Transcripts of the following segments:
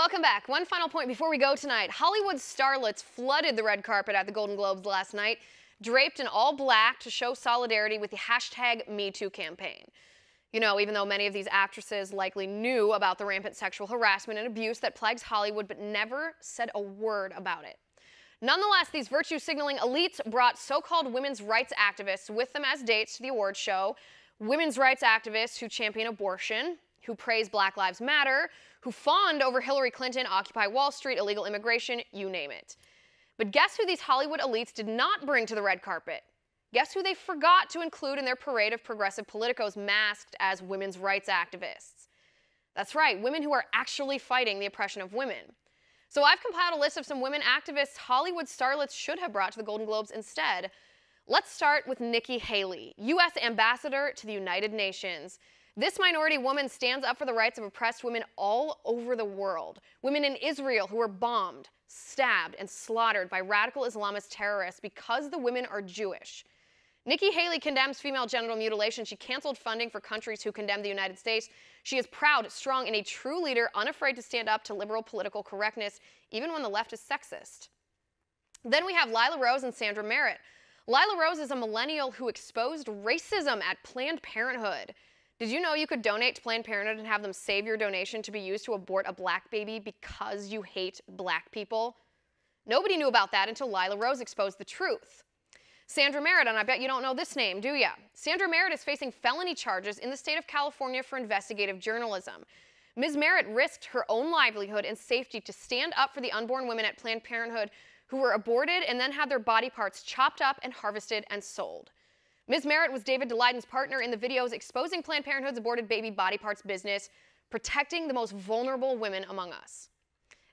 Welcome back. One final point before we go tonight. Hollywood starlets flooded the red carpet at the Golden Globes last night, draped in all black to show solidarity with the #MeToo campaign. You know, even though many of these actresses likely knew about the rampant sexual harassment and abuse that plagues Hollywood, but never said a word about it. Nonetheless, these virtue-signaling elites brought so-called women's rights activists with them as dates to the awards show. Women's rights activists who champion abortion, who praise Black Lives Matter, who fawned over Hillary Clinton, Occupy Wall Street, illegal immigration, you name it. But guess who these Hollywood elites did not bring to the red carpet? Guess who they forgot to include in their parade of progressive politicos masked as women's rights activists? That's right, women who are actually fighting the oppression of women. So I've compiled a list of some women activists Hollywood starlets should have brought to the Golden Globes instead. Let's start with Nikki Haley, U.S. Ambassador to the United Nations. This minority woman stands up for the rights of oppressed women all over the world. Women in Israel who were bombed, stabbed, and slaughtered by radical Islamist terrorists because the women are Jewish. Nikki Haley condemns female genital mutilation. She canceled funding for countries who condemn the United States. She is proud, strong, and a true leader, unafraid to stand up to liberal political correctness, even when the left is sexist. Then we have Lila Rose and Sandra Merritt. Lila Rose is a millennial who exposed racism at Planned Parenthood. Did you know you could donate to Planned Parenthood and have them save your donation to be used to abort a black baby because you hate black people? Nobody knew about that until Lila Rose exposed the truth. Sandra Merritt, and I bet you don't know this name, do ya? Sandra Merritt is facing felony charges in the state of California for investigative journalism. Ms. Merritt risked her own livelihood and safety to stand up for the unborn women at Planned Parenthood who were aborted and then had their body parts chopped up and harvested and sold. Ms. Merritt was David Daleidon's partner in the videos exposing Planned Parenthood's aborted baby body parts business, protecting the most vulnerable women among us.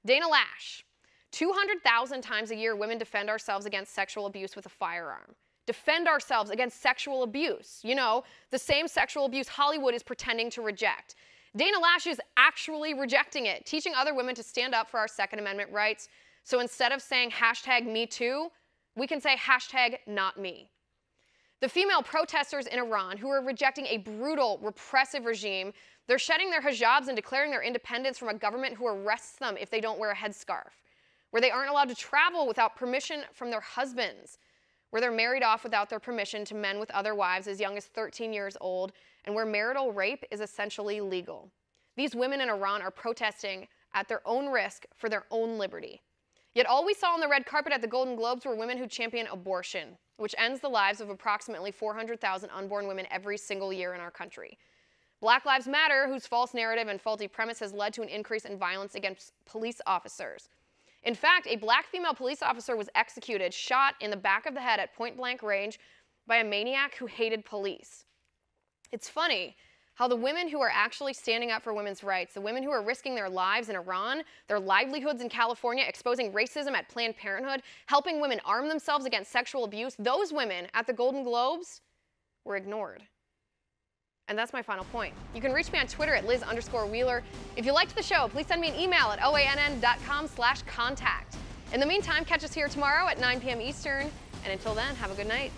Dana Lash. 200,000 times a year, women defend ourselves against sexual abuse with a firearm. Defend ourselves against sexual abuse. You know, the same sexual abuse Hollywood is pretending to reject. Dana Lash is actually rejecting it, teaching other women to stand up for our Second Amendment rights. So instead of saying #MeToo, we can say #NotMe. The female protesters in Iran who are rejecting a brutal, repressive regime, they're shedding their hijabs and declaring their independence from a government who arrests them if they don't wear a headscarf, where they aren't allowed to travel without permission from their husbands, where they're married off without their permission to men with other wives as young as 13 years old, and where marital rape is essentially legal. These women in Iran are protesting at their own risk for their own liberty. Yet all we saw on the red carpet at the Golden Globes were women who champion abortion, which ends the lives of approximately 400,000 unborn women every single year in our country. Black Lives Matter, whose false narrative and faulty premise has led to an increase in violence against police officers. In fact, a black female police officer was executed, shot in the back of the head at point-blank range by a maniac who hated police. It's funny how the women who are actually standing up for women's rights, the women who are risking their lives in Iran, their livelihoods in California, exposing racism at Planned Parenthood, helping women arm themselves against sexual abuse, those women at the Golden Globes were ignored. And that's my final point. You can reach me on Twitter at Liz_Wheeler. If you liked the show, please send me an email at oann.com/contact. In the meantime, catch us here tomorrow at 9 p.m. Eastern. And until then, have a good night.